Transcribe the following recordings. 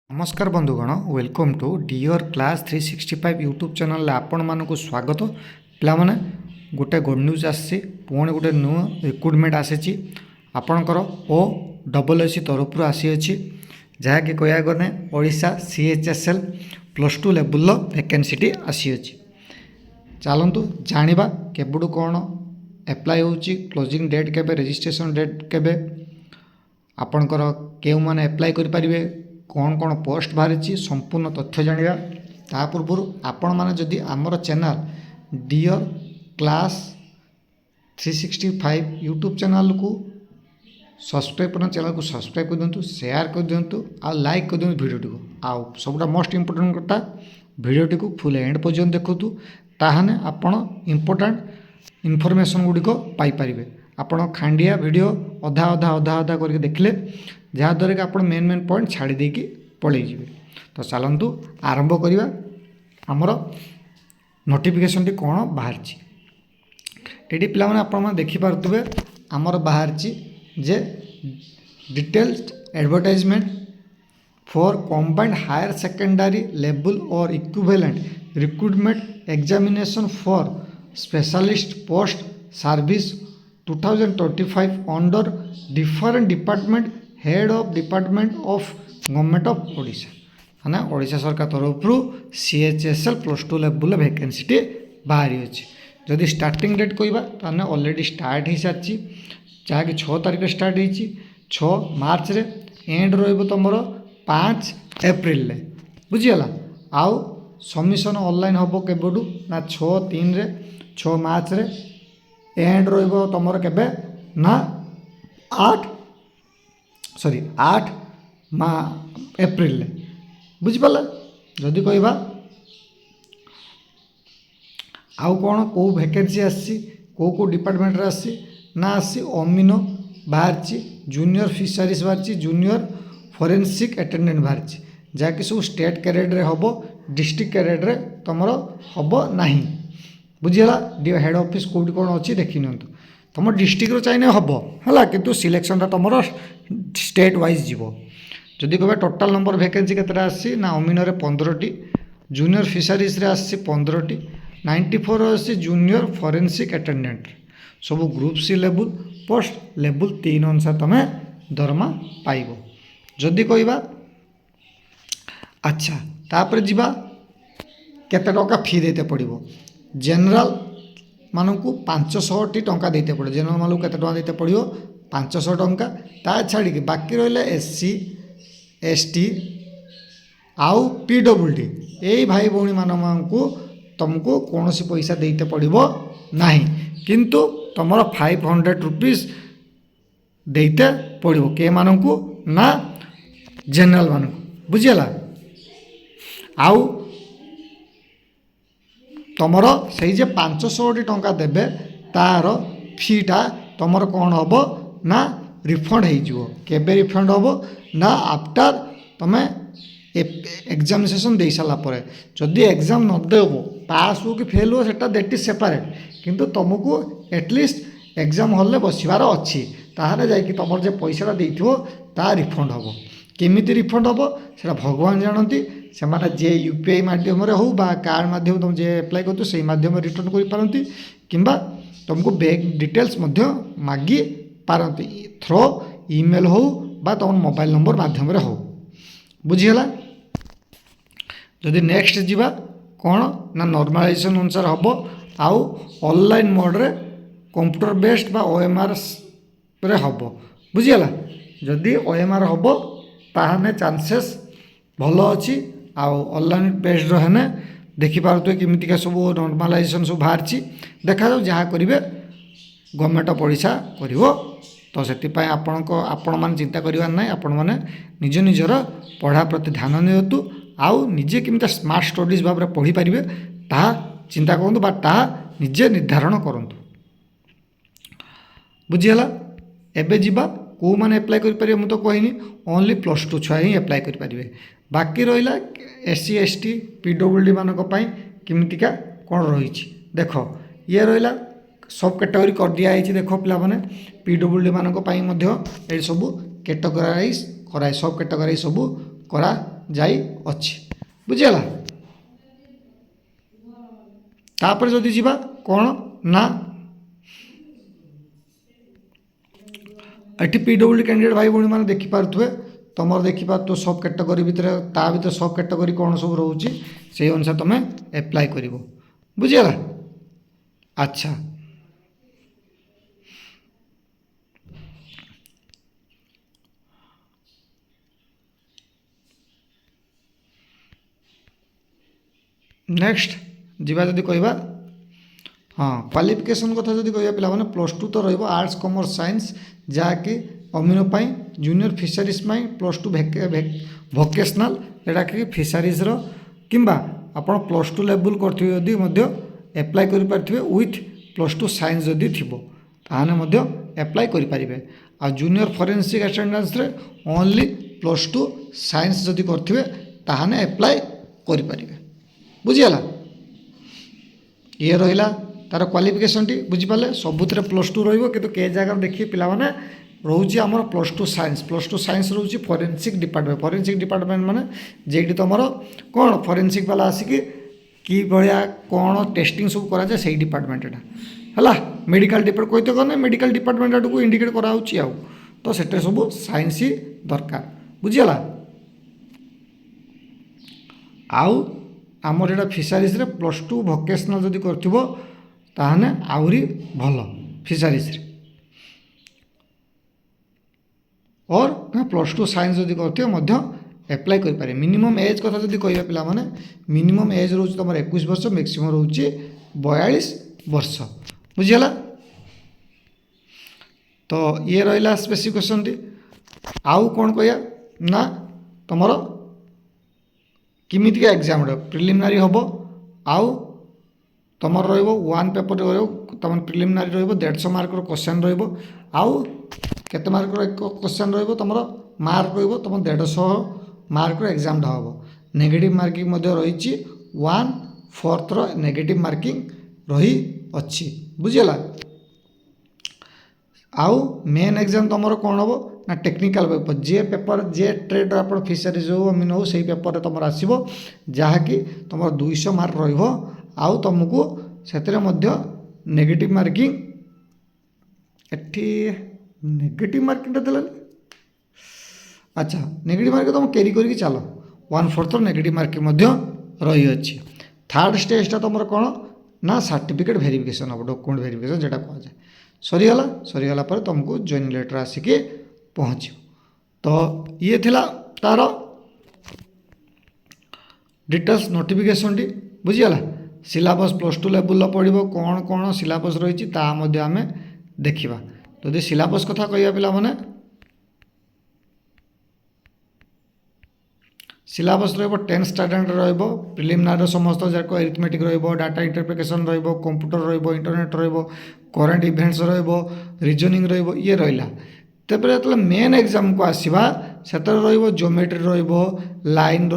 नमस्कार बंधुगण welcome to dear class 365 YouTube channel आपण मानक स्वागत पे गोटे गुड न्यूज आसी पुणी गोटे नुआ रिक्रुटमेंट आसी आपणकर OSS तरफ आसी जहाँकि कह गले ओडिशा CHSL +2 लेवल वैकेंसी आसी चलतु जाना केबड़ू कौन एप्लाय हो क्लोजिंग डेट केबे रजिस्ट्रेशन डेट केबे आपणकर केउ माने एप्लाय करि परिबे कौन कौन पोस्ट बाहरी संपूर्ण तथ्य जाना ता पूर्व आपण मैंने जदि आमर channel dear class 365 YouTube channel को सब्सक्राइब करना चैनल को सब्सक्राइब कर दिंतु शेयर कर दिंतु आ लाइक कर दिंतु वीडियो को आउ सबटा मोस्ट इम्पोर्टेंट कथा वीडियो को फुल एंड पर्यंत देखु ताहने आपण इम्पोर्टेंट इनफॉरमेशन गुड़िक पाइपर आपण खांडिया वीडियो अधा अधा अधा अधा करके देखले जहाँद्वारा कि आप मेन मेन पॉइंट छाड़ी देकी पलि जाए। तो चलतु आरंभ करवा आमर नोटिफिकेशन टी कौन बाहर ये पिला आप देखिपे आमर बाहर जे detailed advertisement for combined higher secondary level और equivalent recruitment examination for specialist post service 2025 under different department head of department of government of Odisha माने ओडिशा सरकार तरफ CHSL +2 लेवल वैकेंसी बाहरी अच्छी जदि स्टार्टिंग डेट कहवा ताने ऑलरेडी स्टार्ट हो सारी जहाँकि 6 तारीख स्टार्ट हो 6 मार्च रे एंड रम 5 एप्रिल बुझीगला आउ सबमिशन ऑनलाइन हम केबडू ना 6/3 रे 6 मार्च रे एंड रमर के ना 8 एप्रिल बुझिपारे जदि कहवा आउ कौन कौ वैकेंसी आसी कौ डिपार्टमेंट आसी ना आसी अमीनो बाहरी जूनियर फिशरीज बाहरी जूनियर फोरेंसिक अटेंडेंट बाहरी जहाँकि सब स्टेट कैडेट रे हम डिस्ट्रिक्ट कैडेट रे तुमर हम ना बुझीगला हेड ऑफिस कौटी कौन अच्छी देखी नि तुम डिस्ट्रिक्ट चाहिए हम है कि सिलेक्शन तुम स्टेट वाइज जीव जदि कह टोटाल नंबर वैकेंसी केतटा आसी ना अमीन 15टी जूनियर फिशरीज रे आसी 15टी 94 आसी जूनियर फोरेंसिक अटेंडेंट सब group C level post level 3 अनुसार तुम दरमा पाइब जदि कहवा अच्छा तापर जीवा केते टका फी देते पड़ो जनरल मानू 500 टंका देते पड़ो जनरल मानू केते टका देते पड़ो 500 टंका ता छाड़ी बाकी रहा SC ST आउ PWD यही भाई भौणी मानू तुमको कौन सी पैसा देते पड़ो ना किंतु तुम 500 रुपीज देते पड़ो के मानू ना जनरल मानू बुझीगला आउ तुमर से 500 टंका देबे तार फीटा तुमर कौन हम ना रिफंड हो रिफंड हम ना आफ्टर तुम एग्जामिनेशन दे सारापर जदि एग्जाम न देव पास हो कि फेल हो सेटा दैट इज सेपरेट किंतु तुमको एटलिस्ट एग्जाम हॉल में बसबार अच्छी ताहले जाकि तुम जो पैसा देइथिबो ता रिफंड हम केमिति रिफंड हम से भगवान जानती से जे UPI माध्यम हो कार्ड माध्यम तुम जे एप्लाय कर से माध्यम रिटर्न कर पारती कि तुमको बैंक डिटेल्स मागी पारती थ्रो ईमेल हो बा तुम मोबाइल नंबर माध्यम हो बुझीगला जदि नेक्स्ट जीवा कौन ना नॉर्मलाइजेशन अनुसार हम आउ ऑनलाइन मोड रे कंप्यूटर बेस्ड बा OMR रे हम बुझीगला जदि OMR हम ताहने चांसेस भल अच्छी आउ ऑनलाइन बेस्ड रहने देखिपे किमितिका सब नॉर्मलाइजेशन सब बाहरी देखा जाऊ जहाँ करेंगे गवर्नमेंट ऑफ ओडिशा करिवो तो से आपण मैंने चिंता करार ना आपण मैंने निज निजर पढ़ा प्रति ध्यान दिंतु आउ निजे केमिति स्मार्ट स्टडीज भाव में पढ़ी पारे ता चिंता करूँ ता निजे निर्धारण करूँ बुझीगला एबे जीवा कौ मैंने एप्लाय करें मुझे तो कहनी ओनली +2 छुआ ही एप्लाय करें बाकी रहा SC ST PWD मानक किमितिका कौन रही देख ये रहा सब कैटेगरी कर दिखाई देख पे PWD मानक सब कैटेगराइज कराए सब कैटेगराइज सब करा ଯାଇଅଛି ବୁଝିଗଲା। ତାପରେ ଯଦି ଯିବା କ'ଣ ନା ଏଠି PWD କ୍ୟାଣ୍ଡିଡେଟ୍ ଭାଇ ଭଉଣୀମାନେ ଦେଖିପାରୁଥିବେ ତୁମର ଦେଖିପାରୁଥିବ ସବ୍ କ୍ୟାଟେଗୋରୀ ଭିତରେ ତା ଭିତରେ ସବ୍ କ୍ୟାଟେଗୋରୀ କ'ଣ ସବୁ ରହୁଛି ସେଇ ଅନୁସାରେ ତୁମେ ଆପ୍ଲାଏ କରିବ ବୁଝିଗଲା। ଆଚ୍ଛା ନେକ୍ସଟ ଯିବା ଯଦି କହିବା हाँ क्वालिफिकेशन कथा जब कह पे +2 तो रही आर्ट्स कॉमर्स साइंस जहाँकि अमीन जूनियर फिशरीज +2 भोकेशनल जोटा कि फिशरीज किंबा आप +2 लेवल करें एप्लाय करें विथ +2 साइंस जदि थी ताने एप्लाय करें आ जूनियर फॉरेंसिक अटेंडेंस रे ओनली +2 साइंस जदि करेंगे ताने एप्लाय करें बुझीगला। ये रहा तार क्वालिफिकेशन टी बुझीपारे सबुतिर +2 रु कि जगह देखिए पे रोचे आम +2 साइंस रोचे फॉरेंसिक डिपार्टमेंट माने जेटी तुम कौन फॉरेंसिक वाला आसिक कि भाया कौन टेस्टिंग सब कराए से डिपार्टमेंट है मेडिकल डिपार्टमेंट कहते कौन मेडिकल डिपार्टमेंट आड़ को इंडिकेट कराऊँच तो से सब साइंस ही दरकार बुझीगला। आउ आमर यहाँ फिशरीज +2 भोकेशनल जदि कर ताहने आउरी भल फिशरीज और +2 साइंस जदि करते एप्लाय करें। मिनिमम एज कथा जदि कह पिला माने मिनिमम एज रोज तुम 21 वर्ष मैक्सिमम रोचे 42 वर्ष बुझीगला। तो ये रहा स्पेसिफिकेशन टी आउ कौन कह ना तुम किमितिका एग्जाम प्रिलिमिनारी हम आउ तुम वन पेपर तुम प्रिलिमिनारी रो 150 मार्क क्वेश्चन आउ केते मार्क क्वेश्चन तुम मार्क तुम 150 मार्क एग्जाम हम नेगेटिव मार्किंग रही 1/4 नेगेटिव मार्किंग रही अच्छी बुझीगला। आउ मेन एग्जाम तुम कौन हम ना टेक्निकल पेपर जे ट्रेड आप फिशरीज हो अमीन हो से पेपर तुम आसो जहाँकि तुम 200 मार्क रु तुमको से negative marking eighty negative marking देला अच्छा नेगेटिव मार्किंग तुम कैरी करके चलो 1/4 नेगेटिव मार्किंग रही अच्छी। थर्ड स्टेजटा तुम कौन ना सर्टिफिकेट वेरिफिकेशन हम डॉक्यूमेंट वेरिफिकेशन जेटा कहुए सरीगला पर तुमको जॉइनिंग लेटर आसिक पहुँच तो ये थिला तार डिटेल्स नोटिफिकेशन टी बुझीगला। सिलेबस +2 लेवल पढ़ो कौन कौन सिलेबस रही आम देखा तो सिलेबस कथा कह पिला माने सिलेबस रो10 स्टैंडर्ड रो प्रिलिमिनारी समस्त जाक एरिथमेटिक रो डाटा इंटरप्रिटेशन रो कंप्यूटर रो इंटरनेट रो करेन्ट इवेंट्स रो रीजनिंग रो ये रहा तेरे जो मेन एग्जाम को आसवा से ज्योमेट्री लाइन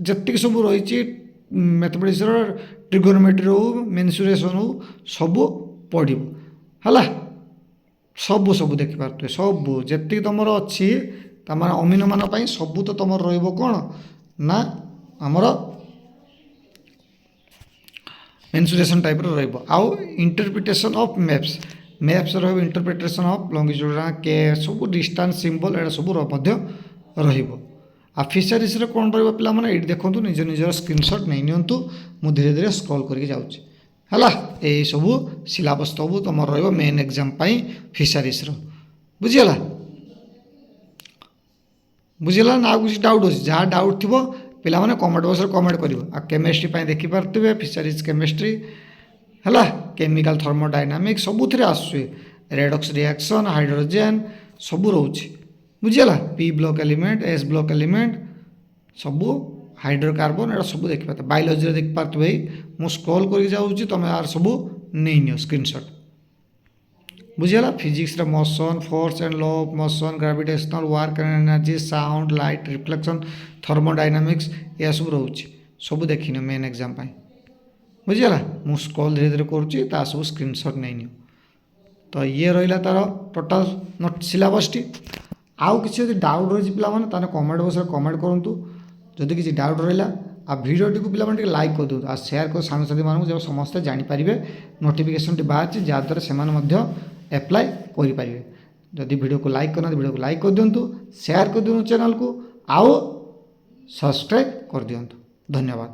जी सब रही मैथमेटिक्स ट्रिगोनोमेट्री हो मेन्सुरेशन हो सब पढ़ है सबू सब देखिपे सबू जी तुम अच्छी तमार अमीन मान सबू तो तुम रौन ना आमर मेन्सुरेशन टाइप आउ interpretation of maps interpretation of longitudinal के सब डिस्टेंस सिंबल एटा सब आ फिशरीज कौन रहा पे ये देखो निज निजर स्क्रीनशॉट नहीं नियंतु मु धीरे धीरे स्क्रॉल करके जाऊँगी है यही सब सिलेबस सब तुम रो मेन एग्जाम फिशरीज बुझीगला बुझीगला ना कुछ डाउट अच्छे जहाँ डाउट थी पिला माने कमेंट बॉक्स में कमेंट कर केमिस्ट्री देखिपे फिशरीज केमिस्ट्री है केमिकल थर्मोडायनामिक्स सबुथ आसूँ रेडॉक्स रिएक्शन हाइड्रोजेन सब रोचे बुझीगला P block element S block element सब हाइड्रोकार्बन एटा सब देखिपे बायोलॉजी देखिपे मुझे स्क्रॉल करके जाऊँगी तुम यार सब नहीं नियो स्क्रीनशॉट बुझीगला। Physics motion force and law of motion gravitational work and energy sound light reflection thermodynamics यह सब रोचे सब देखनी मेन एग्जाम बुझीगला मु स्क्रॉल धीरे धीरे करुँचा सब स्क्रीनशॉट नहीं नियो तो ये रहा तार टोटाल नोट सिलेबस टी आउ किसी डाउट रही पे कमेंट बॉक्स में कमेंट करूँ ଯଦି କିଛି ଡାଉଟ୍ ରହିଲା ଆଉ ଭିଡ଼ିଓଟିକୁ ପିଲାମାନେ ଟିକେ ଲାଇକ୍ କରିଦିଅନ୍ତୁ ଆଉ ସେୟାର କରି ସାଙ୍ଗସାଥିମାନଙ୍କୁ ଯେବେ ସମସ୍ତେ ଜାଣିପାରିବେ ନୋଟିଫିକେସନ୍ଟି ବାହାରିଛି ଯାହାଦ୍ୱାରା ସେମାନେ ମଧ୍ୟ ଆପ୍ଲାଏ କରିପାରିବେ। ଯଦି ଭିଡ଼ିଓକୁ ଲାଇକ୍ କରିନାହାନ୍ତି ଭିଡ଼ିଓକୁ ଲାଇକ୍ କରିଦିଅନ୍ତୁ, ସେୟାର କରିଦିଅନ୍ତୁ ଚ୍ୟାନେଲକୁ ଆଉ ସବସ୍କ୍ରାଇବ୍ କରିଦିଅନ୍ତୁ। ଧନ୍ୟବାଦ।